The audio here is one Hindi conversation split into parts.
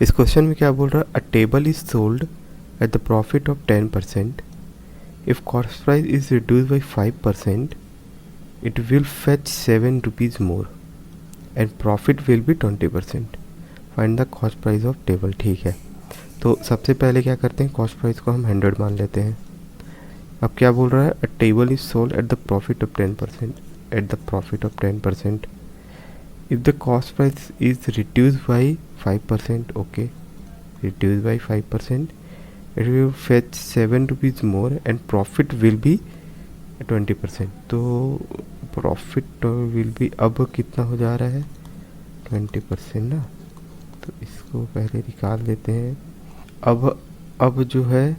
इस क्वेश्चन में क्या बोल रहा है, अ table is sold at the profit of 10%. If cost price is reduce by 5%, it will fetch 7 rupees more and profit will be 20%. Find the cost price of table. ठीक है, तो सबसे पहले क्या करते हैं, कॉस्ट प्राइस को हम 100 मान लेते हैं. अब क्या बोल रहा है, अ table is sold at the profit of 10%. At the profit of 10%, if the cost price is reduced by 5%, okay, reduced by 5%, it will fetch 7 rupees more and profit will be 20%. तो प्रॉफिट विल बी अब कितना हो जा रहा है, 20% ना. तो इसको पहले निकाल लेते हैं. अब जो है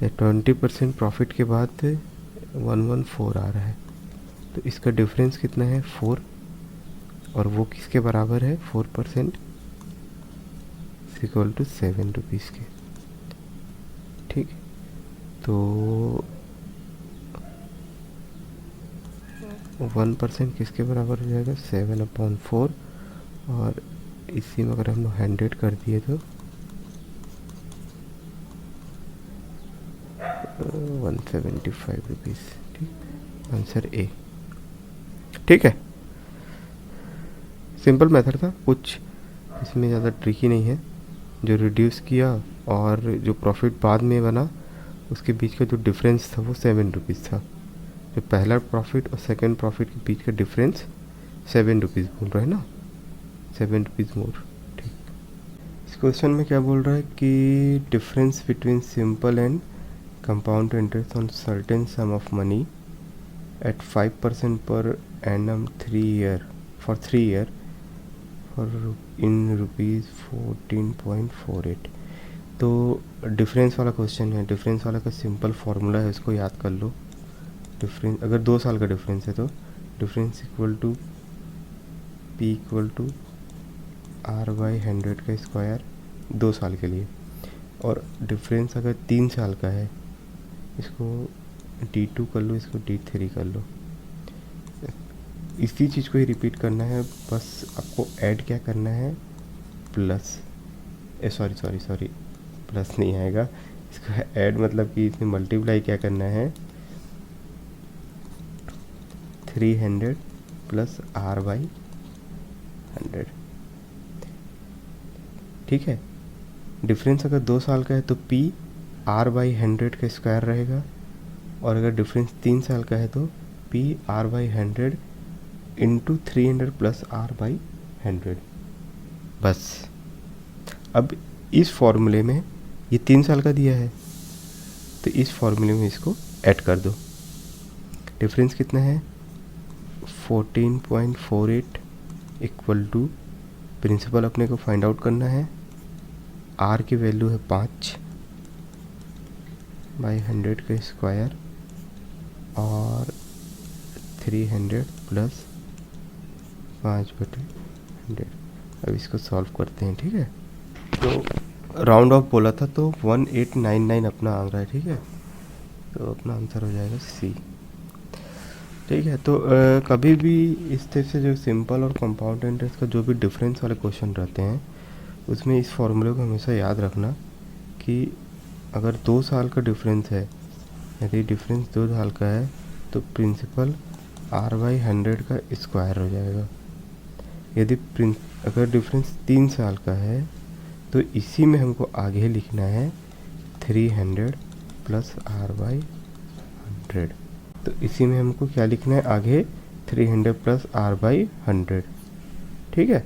20% प्रॉफिट के बाद 114 आ रहा है. तो इसका डिफरेंस कितना है, 4, और वो किसके बराबर है, 4% इक्वल टू 7 रुपीज़ के. ठीक, तो 1% किसके बराबर हो जाएगा, 7/4. और इसी में अगर हम 100 कर दिए तो 175 रुपीज़. ठीक, आंसर ए. ठीक है, सिंपल मेथड था, कुछ इसमें ज़्यादा ट्रिकी नहीं है. जो रिड्यूस किया और जो प्रॉफिट बाद में बना उसके बीच का जो डिफरेंस था वो 7 रुपीज़ था. जो पहला प्रॉफिट और सेकंड प्रॉफिट के बीच का डिफरेंस 7 रुपीज़ बोल रहा है ना, 7 रुपीज़ मोर. ठीक, इस क्वेश्चन में क्या बोल रहा है कि difference between simple and compound interest on certain some of money at 5% per annum 3 year for 3 year in rupees 14.48. तो डिफरेंस वाला क्वेश्चन है. डिफरेंस वाला का सिंपल फार्मूला है, उसको याद कर लो. डिफरेंस अगर 2 साल का डिफरेंस है तो difference equal to P equal to R/100 का स्क्वायर 2 साल के लिए. और डिफरेंस अगर 3 साल का है, इसको D2 कर लो, इसको D3 कर लो. इसी चीज़ को ही रिपीट करना है, बस आपको ऐड क्या करना है, प्लस सॉरी प्लस नहीं आएगा. इसको ऐड मतलब कि इसमें मल्टीप्लाई क्या करना है, 300 प्लस R/100. ठीक है, डिफरेंस अगर 2 साल का है तो P R/100 का स्क्वायर रहेगा. और अगर डिफरेंस 3 साल का है तो P R/100 into 300 plus R/100. बस. अब इस फॉर्मूले में ये 3 साल का दिया है, तो इस फॉर्मूले में इसको ऐड कर दो. डिफरेंस कितना है, 14.48 इक्वल टू, प्रिंसिपल अपने को फाइंड आउट करना है. R की वैल्यू है 5/100 का स्क्वायर और 300 प्लस 5/100. अब इसको सॉल्व करते हैं. ठीक है, तो राउंड ऑफ बोला था तो 1899 अपना आ रहा है. ठीक है, तो अपना आंसर हो जाएगा सी. ठीक है, तो कभी भी इस तरह से जो सिंपल और कंपाउंड इंटरेस्ट का जो भी डिफरेंस वाले क्वेश्चन रहते हैं उसमें इस फॉर्मूले को हमेशा याद रखना कि अगर 2 साल का डिफरेंस है, यदि डिफरेंस 2 साल का है तो प्रिंसिपल R/100 का स्क्वायर हो जाएगा. यदि अगर डिफरेंस 3 साल का है तो इसी में हमको आगे लिखना है 300 प्लस R/100. तो इसी में हमको क्या लिखना है आगे, 300 प्लस R/100. ठीक है.